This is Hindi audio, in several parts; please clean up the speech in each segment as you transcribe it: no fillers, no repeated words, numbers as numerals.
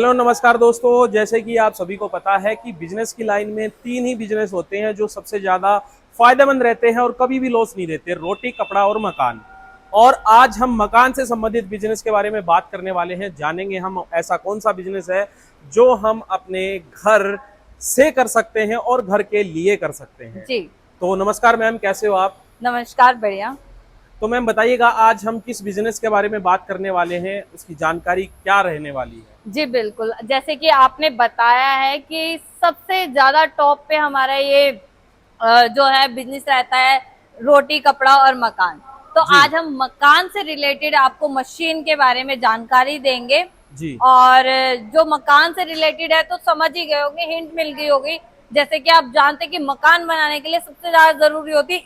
हेलो नमस्कार दोस्तों, जैसे कि आप सभी को पता है कि बिजनेस की लाइन में तीन ही बिजनेस होते हैं जो सबसे ज्यादा फायदेमंद रहते हैं और कभी भी लॉस नहीं देते। रोटी, कपड़ा और मकान। और आज हम मकान से संबंधित बिजनेस के बारे में बात करने वाले हैं। जानेंगे हम ऐसा कौन सा बिजनेस है जो हम अपने घर से कर सकते हैं और घर के लिए कर सकते हैं। जी तो नमस्कार मैम, कैसे हो आप? नमस्कार, बढ़िया। तो मैम बताइएगा, आज हम किस बिजनेस के बारे में बात करने वाले हैं, उसकी जानकारी क्या रहने वाली है? जी बिल्कुल, जैसे कि आपने बताया है कि सबसे ज्यादा टॉप पे हमारा ये जो है बिजनेस रहता है, रोटी, कपड़ा और मकान। तो जी आज हम मकान से रिलेटेड आपको मशीन के बारे में जानकारी देंगे। जी और जो मकान से रिलेटेड है तो समझ ही गए होंगे, हिंट मिल गई होगी। जैसे कि आप जानते हैं कि मकान बनाने के लिए सबसे ज्यादा जरूरी होती है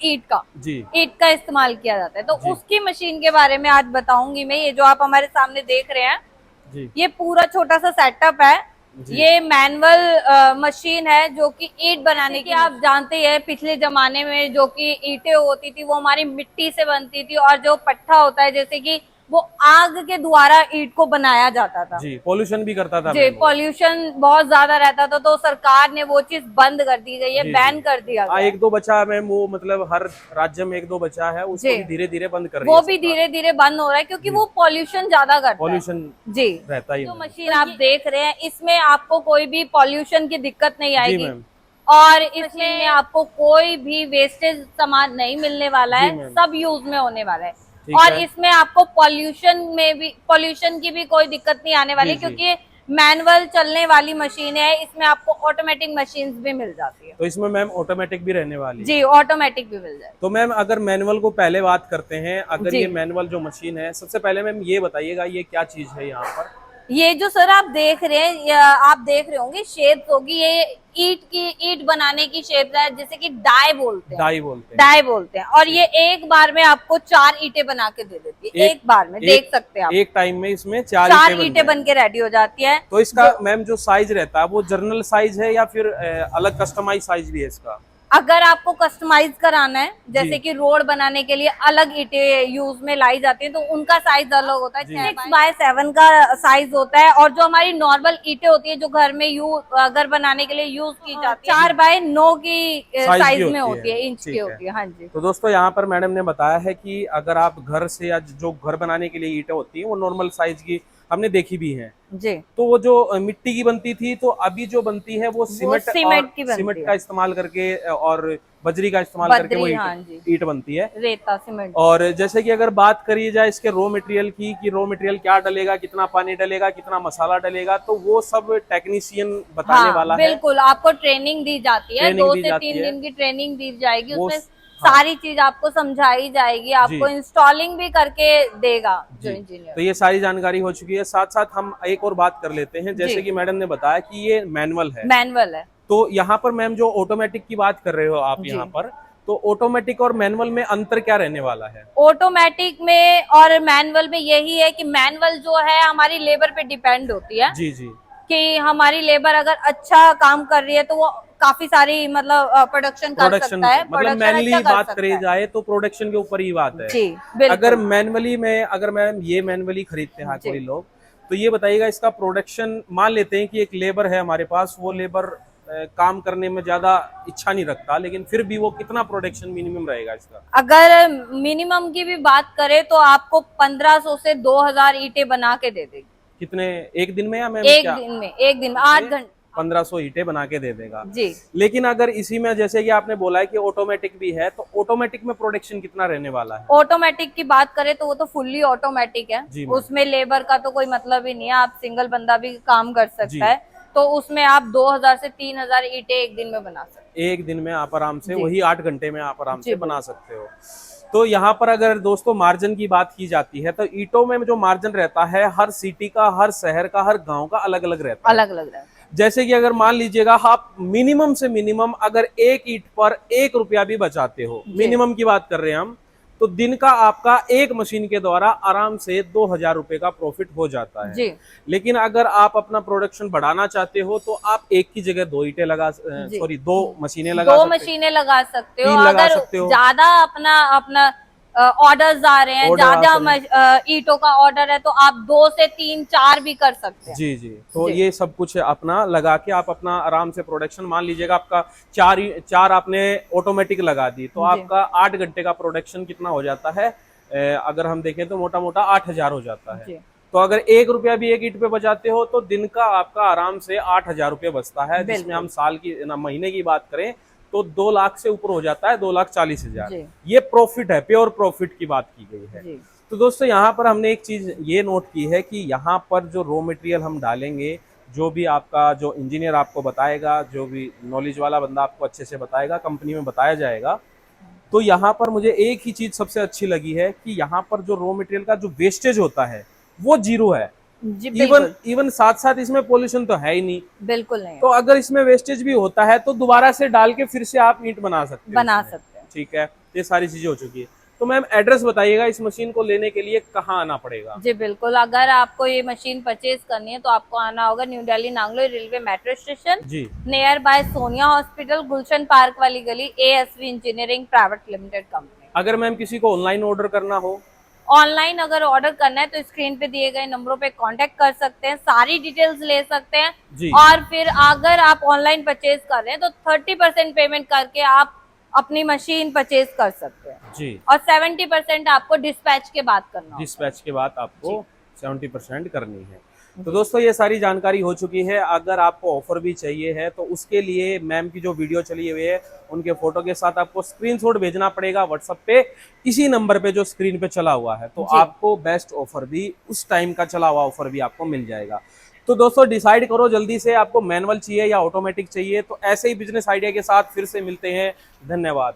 जी ईंट का इस्तेमाल किया जाता है। तो जी उसकी मशीन के बारे में आज बताऊंगी मैं। ये जो आप हमारे सामने देख रहे हैं, जी ये पूरा छोटा सा सेटअप है। जी ये मैनुअल मशीन है जो कि ईंट बनाने की, आप जानते हैं पिछले जमाने में जो कि ईंटें होती थी वो हमारी मिट्टी से बनती थी, और जो पट्टा होता है जैसे कि वो आग के द्वारा ईंट को बनाया जाता था। जी पोल्यूशन भी करता था जी, मैम वो। पॉल्यूशन बहुत ज्यादा रहता था, तो सरकार ने वो चीज बंद कर दी गई है, जी बैन जी कर दिया हाँ, गया है। एक दो बचा मैम वो, मतलब हर राज्य में एक दो बचा है, उसको जी, भी धीरे धीरे बंद कर रही वो है भी सरकार। धीरे धीरे बंद हो रहा है क्योंकि जी, वो पॉल्यूशन ज्यादा करता है। पॉल्यूशन जी, रहता ही जो मैम। मशीन आप देख रहे हैं इसमें आपको कोई भी पॉल्यूशन की दिक्कत नहीं जी आएगी। मैम। और इसमें आपको कोई भी वेस्टेज सामान नहीं मिलने वाला जी है, मैम। सब यूज में होने वाला है। ठीक और है। इसमें आपको पॉल्यूशन की भी कोई दिक्कत नहीं आने जी वाली, जी क्योंकि मैनुअल चलने वाली मशीन है। इसमें आपको ऑटोमेटिक मशीन भी मिल जाती है। तो इसमें मैम ऑटोमेटिक भी रहने वाली है? जी, ऑटोमेटिक भी मिल जाए। तो मैम अगर मैनुअल को पहले बात करते हैं, अगर जी, ये मैनुअल जो मशीन है, सबसे पहले मैम ये बताइएगा ये क्या चीज है यहाँ पर? ये जो सर आप देख रहे हैं, आप देख रहे होंगे शेप्स होगी, ये ईंट बनाने की शेप है, जैसे कि डाई बोलते हैं। डाई बोलते हैं। डाई बोलते हैं। और ये एक बार में आपको 4 ईंटें बना के दे देती है। एक बार में देख सकते हैं आप, एक टाइम में इसमें चार 4 ईंटें ईंटें बन के रेडी हो जाती है। तो इसका मैम जो साइज रहता है वो जर्नल साइज है या फिर अलग कस्टमाइज साइज भी है इसका? अगर आपको कस्टमाइज कराना है, जैसे जी कि रोड बनाने के लिए अलग ईंटें यूज में लाई जाती हैं, तो उनका साइज अलग होता है। 6x7 का साइज होता है। और जो हमारी नॉर्मल ईंटें होती है जो घर में घर बनाने के लिए यूज की जाती है, 4x9 की साइज में होती है, इंच की होती है। हाँ जी। तो दोस्तों यहाँ पर मैडम ने बताया है कि अगर आप घर से या जो घर बनाने के लिए ईंटें होती है वो नॉर्मल साइज की हमने देखी भी है। जी, तो वो जो मिट्टी की बनती थी, तो अभी जो बनती है वो सीमेंट की बनती सीमेंट है। का इस्तेमाल करके और बजरी का इस्तेमाल करके वो हाँ जी, ईंट बनती है। रेता सीमेंट। और जैसे कि अगर बात करी जाए इसके रॉ मटेरियल की, कि रॉ मटेरियल क्या डलेगा, कितना पानी डलेगा, कितना मसाला डलेगा, तो वो सब टेक्नीशियन बताने वाला है। बिल्कुल, आपको ट्रेनिंग दी जाती है, 2 से 3 दिन की ट्रेनिंग दी जाएगी। उसमें सारी चीज आपको समझाई जाएगी, आपको इंस्टॉलिंग भी करके देगा जो इंजीनियर। तो ये सारी जानकारी हो चुकी है। साथ साथ हम एक और बात कर लेते हैं। जैसे कि मैडम ने बताया कि ये मैनुअल है, तो यहाँ पर मैम जो ऑटोमेटिक की बात कर रहे हो आप यहाँ पर, तो ऑटोमेटिक और मैनुअल में अंतर क्या रहने वाला है? ऑटोमेटिक में और मैनुअल में यही है कि मैनुअल जो है हमारी लेबर पे डिपेंड होती है। जी जी कि हमारी लेबर अगर अच्छा काम कर रही है तो वो काफी सारी मतलब प्रोडक्शन कर सकता है। मतलब मैनुअली बात करी जाए तो प्रोडक्शन के ऊपर ही बात है। जी बिल्कुल। अगर मैनुअली में, अगर मैम ये मैनुअली खरीदते हैं कोई लोग, तो ये बताइएगा इसका प्रोडक्शन, मान लेते हैं कि एक लेबर है हमारे पास, वो लेबर काम करने में ज्यादा इच्छा नहीं रखता, लेकिन फिर भी वो कितना प्रोडक्शन मिनिमम रहेगा इसका? अगर मिनिमम की भी बात करें तो आपको 1500 से 2000 ईंटें बना के दे देगी। कितने, एक दिन में या मैम? एक दिन में 8 घंटे 1500 ईंटें बना के दे देगा जी। लेकिन अगर इसी में जैसे कि आपने बोला है कि ऑटोमेटिक भी है, तो ऑटोमेटिक में प्रोडक्शन कितना रहने वाला है? ऑटोमेटिक की बात करें तो वो तो फुल्ली ऑटोमेटिक है, उसमें लेबर का तो कोई मतलब ही नहीं है, आप सिंगल बंदा भी काम कर सकता है। तो उसमें आप 2000 से 3000 ईंटें एक दिन में बना सकते हैं। एक दिन में आप आराम से, वही 8 घंटे में आप आराम से बना सकते हो। तो यहाँ पर अगर दोस्तों मार्जिन की बात की जाती है, तो ईंटों में जो मार्जिन रहता है हर सिटी का, हर शहर का, हर गांव का अलग अलग रहता है। अलग अलग रहता है। जैसे कि अगर मान लीजिएगा आप मिनिमम से मिनिमम अगर एक ईंट पर 1 रुपया भी बचाते हो, मिनिमम की बात कर रहे हैं हम, तो दिन का आपका एक मशीन के द्वारा आराम से 2000 रुपए का प्रॉफिट हो जाता है। लेकिन अगर आप अपना प्रोडक्शन बढ़ाना चाहते हो तो आप एक की जगह 2 ईंटें लगा, सॉरी 2 मशीनें लगा सकते हो, 2 मशीनें लगा सकते हो। 3 लगा अगर सकते हो। ज्यादा अपना ऑर्डर्स आ रहे हैं, Order आ ज्यादा ईंटों का ऑर्डर है तो आप 2 से 3 4 भी कर सकते हैं। जी जी। तो जी। ये सब कुछ अपना लगा के आप अपना आराम से प्रोडक्शन, मान लीजिएगा आपका चार आपने ऑटोमेटिक लगा दी तो जी। आपका 8 घंटे का प्रोडक्शन कितना हो जाता है, अगर हम देखें तो मोटा मोटा 8,000 हो जाता है। जी। तो अगर 1 रुपया भी एक ईंट पे बचाते हो तो दिन का आपका आराम से 8,000 रुपये बचता है, जिसमें बिल्कुल। हम साल की महीने की बात करें तो 2 लाख से ऊपर हो जाता है, 2,40,000। जी। ये प्रॉफिट है, प्योर प्रॉफिट की बात की गई है। जी। तो दोस्तों यहाँ पर हमने एक चीज ये नोट की है कि यहाँ पर जो रॉ मटेरियल हम डालेंगे, जो भी आपका जो इंजीनियर आपको बताएगा, जो भी नॉलेज वाला बंदा आपको अच्छे से बताएगा, कंपनी में बताया जाएगा, तो यहाँ पर मुझे एक ही चीज सबसे अच्छी लगी है कि यहाँ पर जो रॉ मटेरियल का जो वेस्टेज होता है वो जीरो है। जी इवन साथ साथ इसमें पोल्यूशन तो है ही नहीं। बिल्कुल नहीं तो अगर इसमें वेस्टेज भी होता है तो दोबारा से डाल के फिर से आप ईंट बना सकते हैं, बना इसमें। सकते हैं। ठीक है, ये सारी चीजें हो चुकी है। तो मैम एड्रेस बताइएगा, इस मशीन को लेने के लिए कहाँ आना पड़ेगा? जी बिल्कुल, अगर आपको ये मशीन परचेज करनी है तो आपको आना होगा New Delhi Nangloi railway metro station, जी। Near by Sonia hospital, Gulshan park वाली गली, ASV engineering private limited company. अगर मैम किसी को ऑनलाइन ऑर्डर करना हो? ऑनलाइन अगर ऑर्डर करना है तो स्क्रीन पे दिए गए नंबरों पे कांटेक्ट कर सकते हैं, सारी डिटेल्स ले सकते हैं जी। और फिर अगर आप ऑनलाइन परचेज कर रहे हैं तो 30% पेमेंट करके आप अपनी मशीन परचेज कर सकते हैं जी। और 70% आपको डिस्पैच के बाद करना होगा। डिस्पैच के बाद आपको 70% करनी है। तो दोस्तों ये सारी जानकारी हो चुकी है। अगर आपको ऑफर भी चाहिए है तो उसके लिए मैम की जो वीडियो चली हुई है उनके फोटो के साथ आपको स्क्रीनशॉट भेजना पड़ेगा व्हाट्सएप पे, इसी नंबर पे जो स्क्रीन पे चला हुआ है। तो आपको बेस्ट ऑफर भी, उस टाइम का चला हुआ ऑफर भी आपको मिल जाएगा। तो दोस्तों डिसाइड करो जल्दी से, आपको मैनुअल चाहिए या ऑटोमेटिक चाहिए। तो ऐसे ही बिजनेस आइडिया के साथ फिर से मिलते हैं। धन्यवाद।